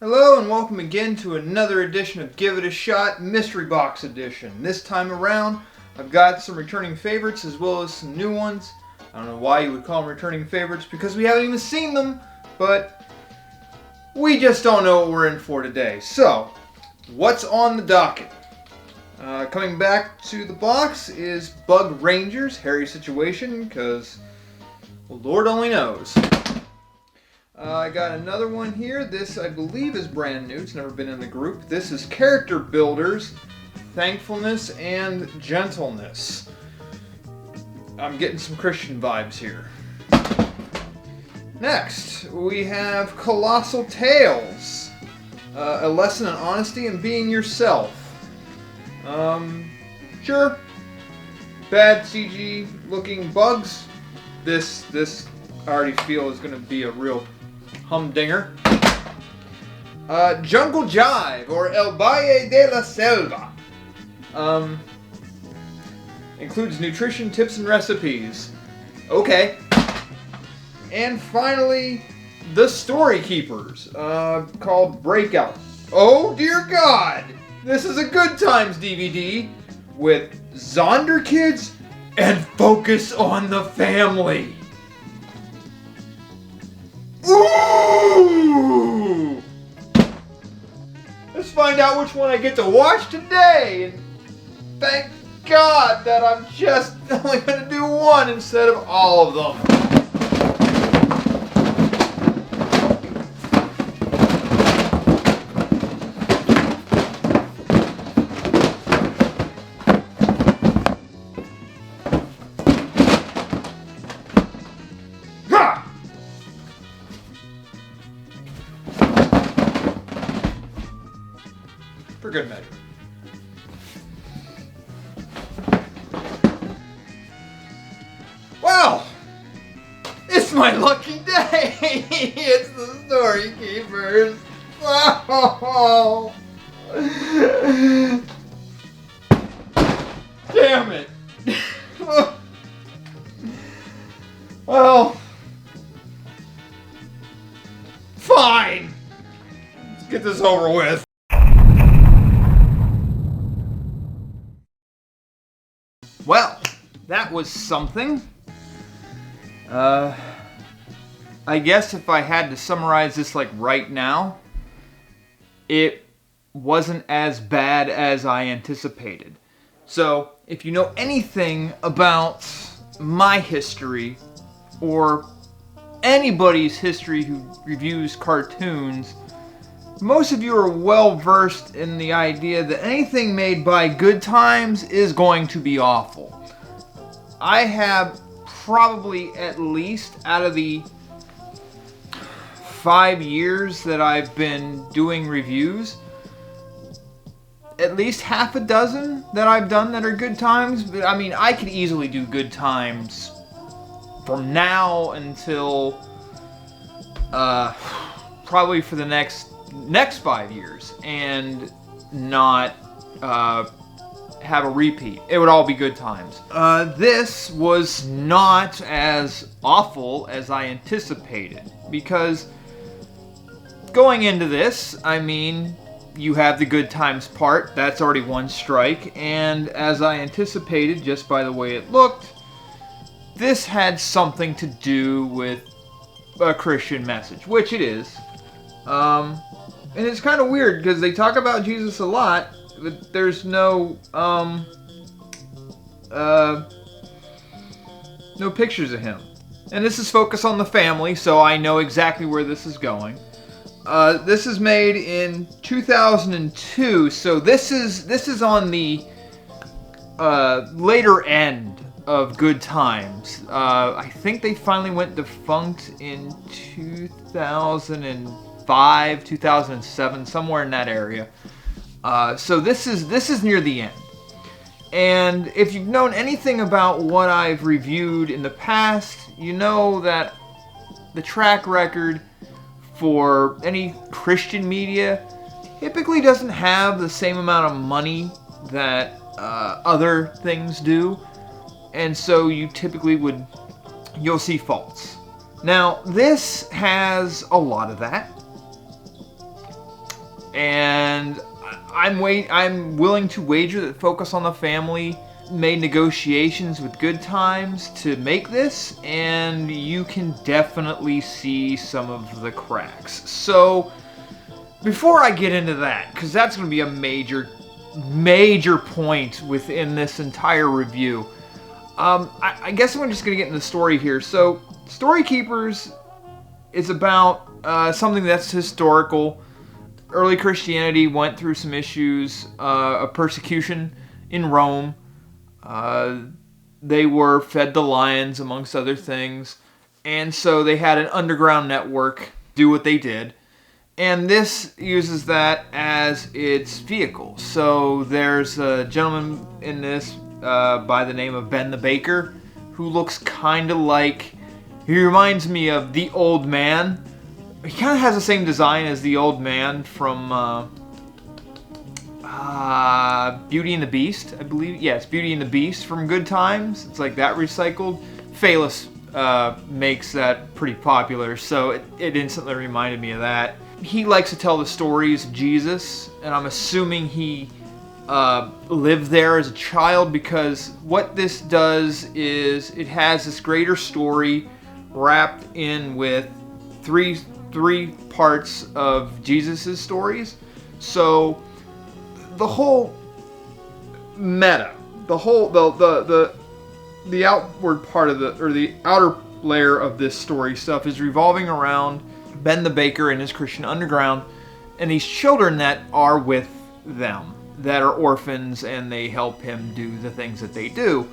Hello and welcome again to another edition of Give It a Shot Mystery Box Edition. This time around, I've got some returning favorites as well as some new ones. I don't know why you would call them returning favorites because we haven't even seen them, but we just don't know what we're in for today. So, what's on the docket? Coming back to the box is Bug Rangers, hairy situation, because, well, Lord only knows. I got another one here. This, I believe, is brand new. It's never been in the group. This is Character Builders, Thankfulness and Gentleness. I'm getting some Christian vibes here. Next, we have Colossal Tales, a lesson in honesty and being yourself. Sure. Bad CG looking bugs. This I already feel is going to be a real humdinger. Jungle Jive, or El Valle de la Selva. Includes nutrition tips and recipes. Okay. And finally, The Story Keepers, called Breakout. Oh dear God! This is a Good Times DVD with Zonder Kids and Focus on the Family. Ooh! Let's find out which one I get to watch today. And thank God that I'm just only going to do one instead of all of them. For good measure. Well, it's my lucky day. It's the Story Keepers. Oh. Damn it. Well, fine. Let's get this over with. Well, that was something. I guess if I had to summarize this like right now, it wasn't as bad as I anticipated. So, if you know anything about my history, or anybody's history who reviews cartoons, most of you are well versed in the idea that anything made by Good Times is going to be awful. I have probably, at least out of the 5 years that I've been doing reviews, at least half a dozen that I've done that are Good Times. But I mean, I could easily do Good Times from now until probably for the next 5 years and not have a repeat. It would all be Good Times. This was not as awful as I anticipated, because going into this, I mean, you have the Good Times part, that's already one strike, and as I anticipated just by the way it looked, this had something to do with a Christian message, which it is. And it's kind of weird because they talk about Jesus a lot, but there's no pictures of him. And this is focused on the family, so I know exactly where this is going. This is made in 2002, so this is on the later end of Good Times. I think they finally went defunct in 2005, 2007, somewhere in that area. So this is near the end. And if you've known anything about what I've reviewed in the past, you know that the track record for any Christian media typically doesn't have the same amount of money that other things do. And so you typically you'll see faults. Now, this has a lot of that. And I'm willing to wager that Focus on the Family made negotiations with Good Times to make this, and you can definitely see some of the cracks. So, before I get into that, because that's going to be a major point within this entire review, I guess I'm just going to get into the story here. So, Story Keepers is about something that's historical. Early Christianity went through some issues of persecution in Rome. They were fed to lions, amongst other things. And so they had an underground network do what they did. And this uses that as its vehicle. So there's a gentleman in this by the name of Ben the Baker, who looks kind of like... He reminds me of the Old Man. He kind of has the same design as the Old Man from Beauty and the Beast, I believe. Yes, Beauty and the Beast from Good Times. It's like that recycled. Phaelus makes that pretty popular, so it instantly reminded me of that. He likes to tell the stories of Jesus, and I'm assuming he lived there as a child, because what this does is it has this greater story wrapped in with three parts of Jesus' stories. So the whole meta, the outward part of the outer layer of this story stuff is revolving around Ben the Baker and his Christian Underground, and these children that are with them, that are orphans, and they help him do the things that they do.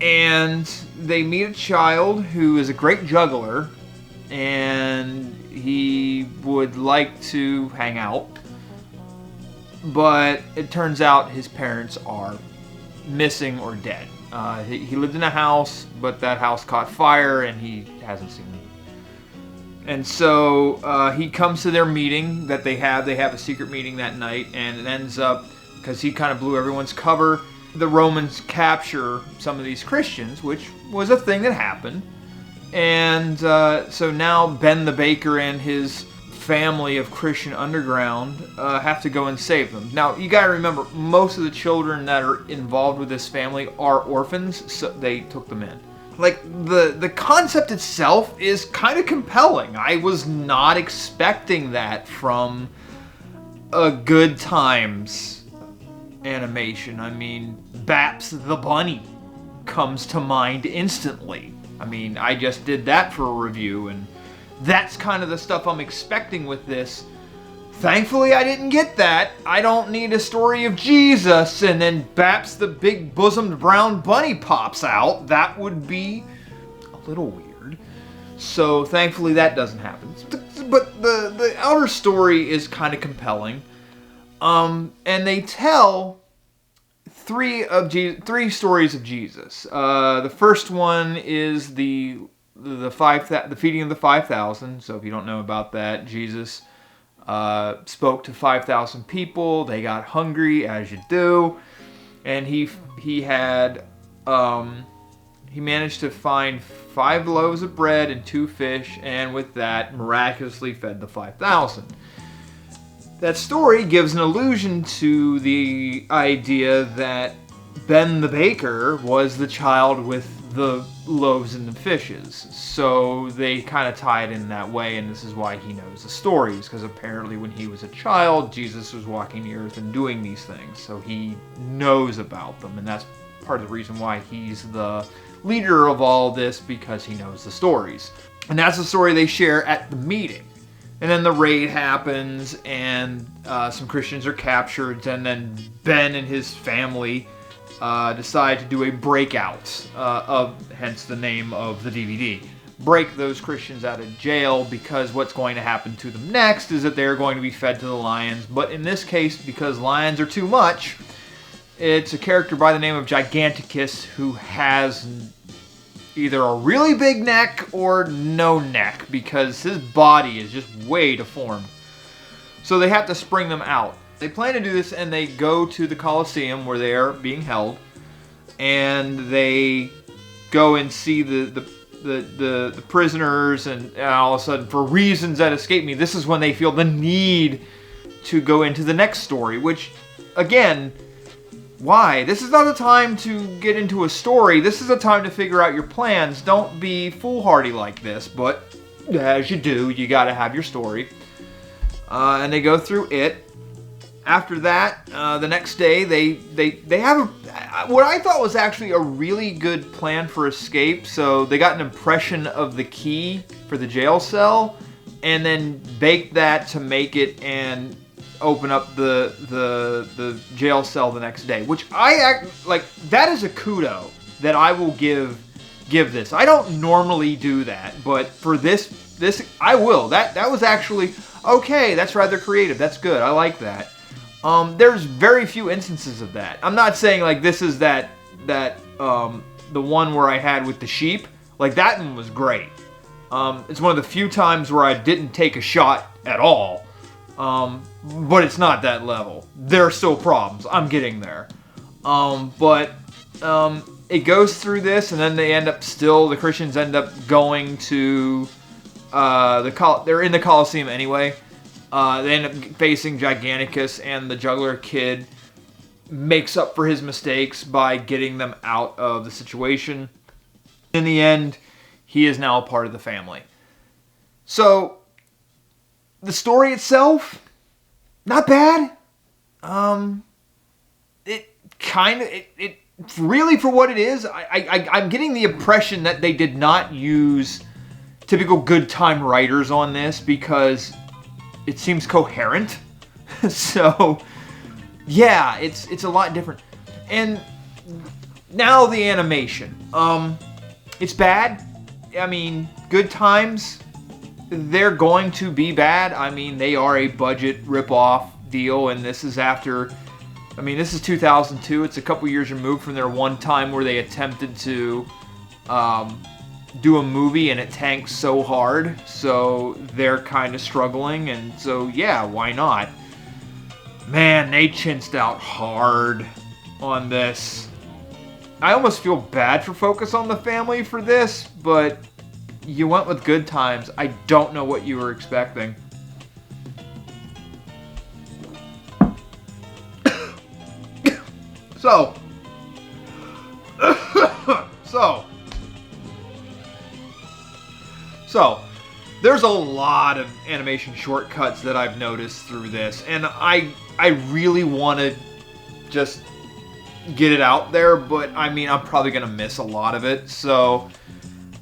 And they meet a child who is a great juggler, and he would like to hang out, but it turns out his parents are missing or dead. He lived in a house, but that house caught fire, and he hasn't seen them. And so he comes to their meeting that they have. They have a secret meeting that night, and it ends up, because he kind of blew everyone's cover, the Romans capture some of these Christians, which was a thing that happened. And so now Ben the Baker and his family of Christian Underground have to go and save them. Now, you gotta remember, most of the children that are involved with this family are orphans, so they took them in. Like, the concept itself is kind of compelling. I was not expecting that from a Good Times animation. I mean, Baps the Bunny comes to mind instantly. I mean, I just did that for a review, and that's kind of the stuff I'm expecting with this. Thankfully, I didn't get that. I don't need a story of Jesus and then Baps the big bosomed brown bunny pops out. That would be a little weird. So thankfully that doesn't happen. But the outer story is kind of compelling. And they tell three stories of Jesus. The first one is the feeding of the 5,000. So if you don't know about that, Jesus spoke to 5,000 people. They got hungry, as you do, and he managed to find 5 loaves of bread and 2 fish, and with that miraculously fed the 5,000. That story gives an allusion to the idea that Ben the Baker was the child with the loaves and the fishes. So they kind of tie it in that way, and this is why he knows the stories, because apparently when he was a child, Jesus was walking the earth and doing these things, so he knows about them, and that's part of the reason why he's the leader of all this, because he knows the stories. And that's the story they share at the meeting. And then the raid happens, and some Christians are captured, and then Ben and his family decide to do a breakout, hence the name of the DVD. Break those Christians out of jail, because what's going to happen to them next is that they're going to be fed to the lions. But in this case, because lions are too much, it's a character by the name of Giganticus who has either a really big neck or no neck, because his body is just way deformed. So they have to spring them out. They plan to do this, and they go to the Colosseum where they are being held, and they go and see the prisoners, and all of a sudden, for reasons that escape me, this is when they feel the need to go into the next story, which, again, why? This is not the time to get into a story. This is a time to figure out your plans. Don't be foolhardy like this, but as you do, you gotta have your story. And they go through it. After that, the next day, they have what I thought was actually a really good plan for escape. So they got an impression of the key for the jail cell, and then baked that to make it and open up the jail cell the next day. Which that is a kudo that I will give this. I don't normally do that, but for this I will. That was actually okay. That's rather creative. That's good. I like that. There's very few instances of that. I'm not saying like this is the one where I had with the sheep. Like that one was great. It's one of the few times where I didn't take a shot at all. But it's not that level. There are still problems. I'm getting there. It goes through this, and then the Christians end up going to they're in the Colosseum anyway. They end up facing Giganticus, and the juggler kid makes up for his mistakes by getting them out of the situation. In the end, he is now a part of the family. So, the story itself, not bad. It really, for what it is, I'm getting the impression that they did not use typical good time writers on this because it seems coherent. So, yeah, it's a lot different. And now the animation. It's bad. I mean, good times, they're going to be bad. I mean, they are a budget rip-off deal, and this is after... I mean, this is 2002. It's a couple years removed from their one time where they attempted to do a movie and it tanked so hard. So they're kind of struggling, and so, yeah, why not? Man, they chinsed out hard on this. I almost feel bad for Focus on the Family for this, but you went with good times. I don't know what you were expecting. So, there's a lot of animation shortcuts that I've noticed through this, and I really want to just get it out there, but I mean, I'm probably going to miss a lot of it, so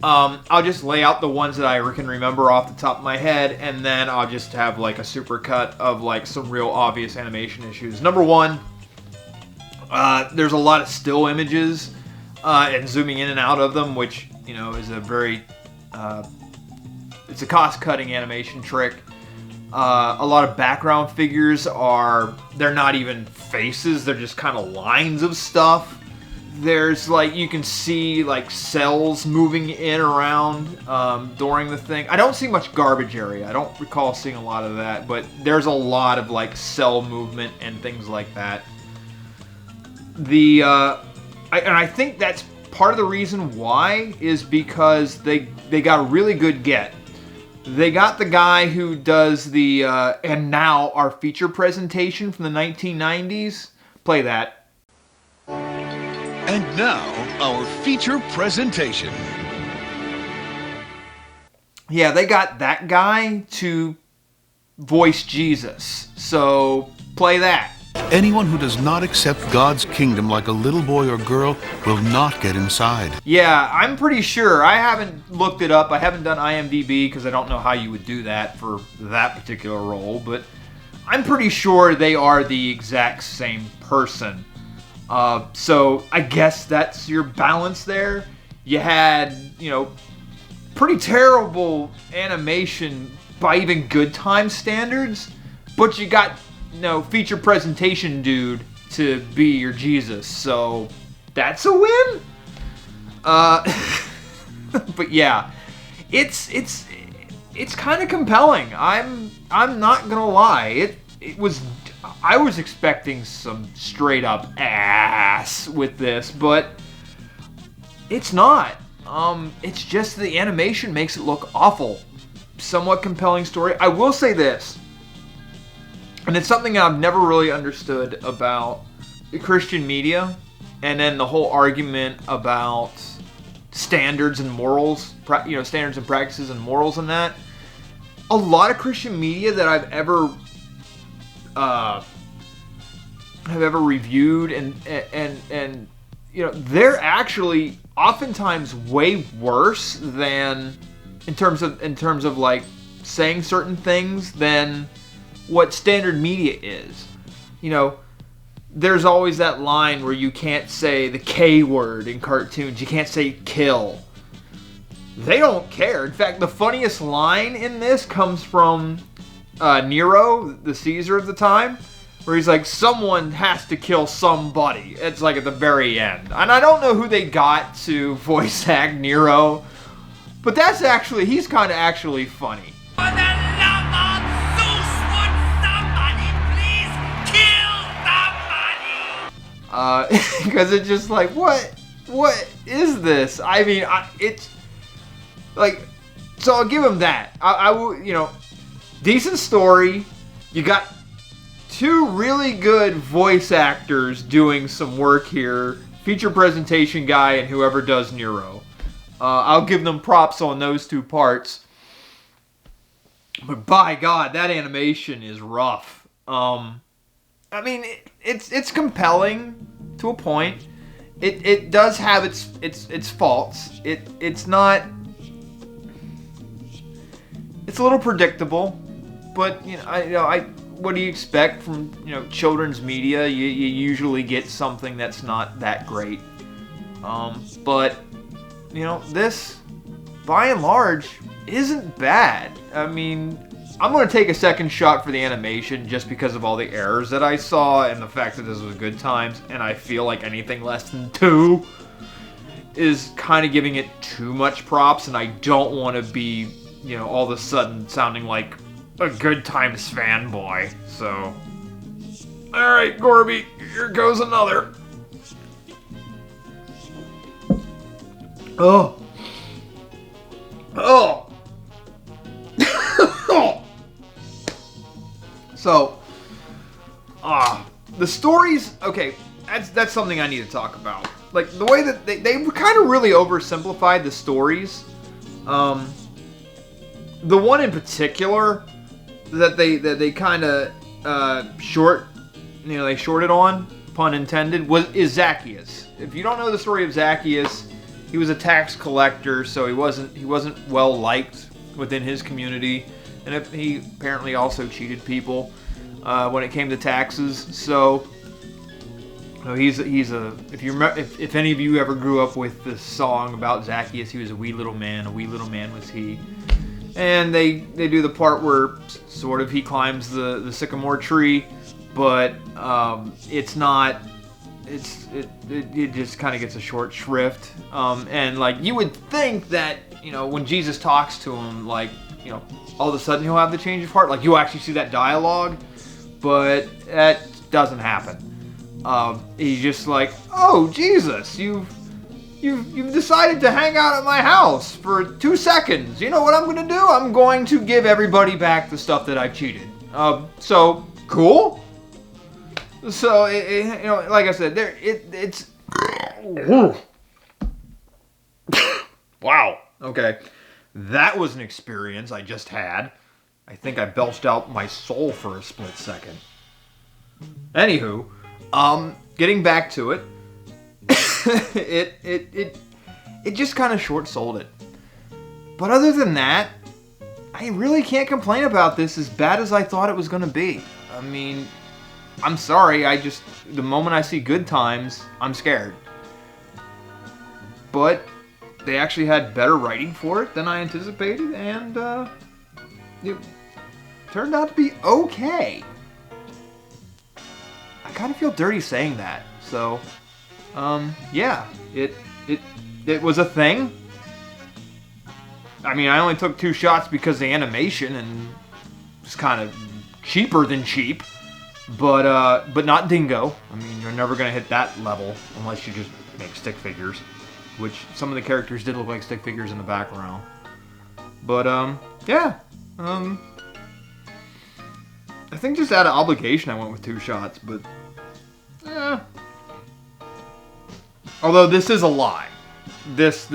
I'll just lay out the ones that I can remember off the top of my head, and then I'll just have like a supercut of like some real obvious animation issues. Number one, there's a lot of still images and zooming in and out of them, which, you know, is a very it's a cost-cutting animation trick. A lot of background figures they're not even faces, they're just kind of lines of stuff. There's like, you can see like cells moving in around during the thing. I don't see much garbage area. I don't recall seeing a lot of that, but there's a lot of like cell movement and things like that. I think that's part of the reason why is because they got a really good get. They got the guy who does the and now our feature presentation from the 1990s. Play that. And now our feature presentation. Yeah, they got that guy to voice Jesus. So play that. Anyone who does not accept God's kingdom like a little boy or girl will not get inside. Yeah, I'm pretty sure. I haven't looked it up. I haven't done IMDb because I don't know how you would do that for that particular role, but I'm pretty sure they are the exact same person. So I guess that's your balance there. You had, you know, pretty terrible animation by even good time standards, but you got, you know, feature presentation dude to be your Jesus, so that's a win. But yeah, it's kind of compelling. I'm not gonna lie. I was expecting some straight up ass with this, but it's not. It's just the animation makes it look awful. Somewhat compelling story. I will say this. And it's something I've never really understood about Christian media, and then the whole argument about standards and morals, standards and practices and morals and that. A lot of Christian media that I've ever reviewed and they're actually oftentimes way worse than in terms of like saying certain things than what standard media is. There's always that line where you can't say the K word in cartoons. You can't say kill. They don't care. In fact, the funniest line in this comes from Nero, the Caesar of the time, where he's like, someone has to kill somebody. It's like at the very end. And I don't know who they got to voice act Nero, but he's kind of actually funny. For the love of Zeus, would somebody please kill somebody? Because it's just like, what is this? I mean, it's like, so I'll give him that. I will, decent story. You got two really good voice actors doing some work here. Feature presentation guy and whoever does Nero. I'll give them props on those two parts. But by God, that animation is rough. I mean, it's compelling to a point. It does have its faults. It's not. It's a little predictable, but what do you expect from children's media? You usually get something that's not that great. But this, by and large, isn't bad. I mean, I'm going to take a second shot for the animation just because of all the errors that I saw and the fact that this was Good Times, and I feel like anything less than 2 is kind of giving it too much props, and I don't want to be, all of a sudden sounding like a Good Times fanboy. So, alright, Gorby, here goes another. Oh. So, the stories, okay, that's something I need to talk about. Like, the way that they kind of really oversimplified the stories. The one in particular that they kind of they shorted on, pun intended, is Zacchaeus. If you don't know the story of Zacchaeus, he was a tax collector, so he wasn't well liked within his community, and he apparently also cheated people when it came to taxes. So he's if any of you ever grew up with this song about Zacchaeus, he was a wee little man was he. And they do the part where sort of he climbs the sycamore tree, but it's not. It just kind of gets a short shrift. And like you would think that when Jesus talks to him, like all of a sudden he'll have the change of heart. Like you'll actually see that dialogue, but that doesn't happen. He's just like, oh Jesus, you've decided to hang out at my house for 2 seconds. You know what I'm going to do? I'm going to give everybody back the stuff that I've cheated. So cool. So like I said, it's wow. Okay, that was an experience I just had. I think I belched out my soul for a split second. Anywho, getting back to it. It just kind of short-sold it. But other than that, I really can't complain about this as bad as I thought it was going to be. I mean, I'm sorry, the moment I see Good Times, I'm scared. But they actually had better writing for it than I anticipated, and it turned out to be okay. I kind of feel dirty saying that, so yeah, it was a thing. I mean, I only took 2 shots because the animation and it's kind of cheaper than cheap, but not Dingo. I mean, you're never gonna hit that level unless you just make stick figures, which some of the characters did look like stick figures in the background. But yeah, I think just out of obligation I went with 2 shots, but... Although this is a lie. This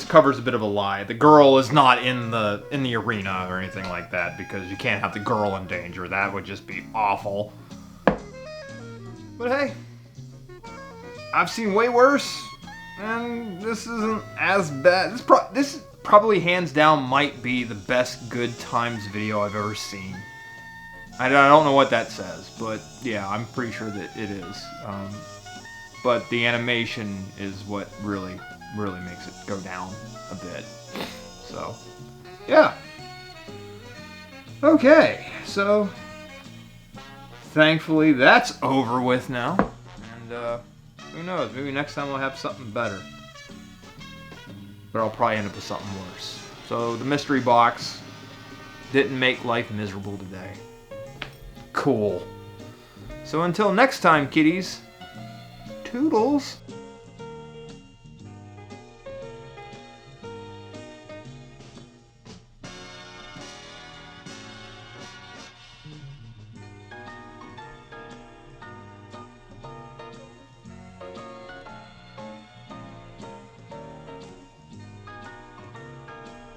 covers a bit of a lie. The girl is not in the arena or anything like that, because you can't have the girl in danger. That would just be awful. But hey, I've seen way worse, and this isn't as bad. This probably hands down might be the best Good Times video I've ever seen. I don't know what that says, but yeah, I'm pretty sure that it is. But the animation is what really makes it go down a bit. So, yeah. Okay, so thankfully that's over with now. And who knows, maybe next time I'll have something better. But I'll probably end up with something worse. So the mystery box didn't make life miserable today. Cool. So until next time, kiddies, toodles.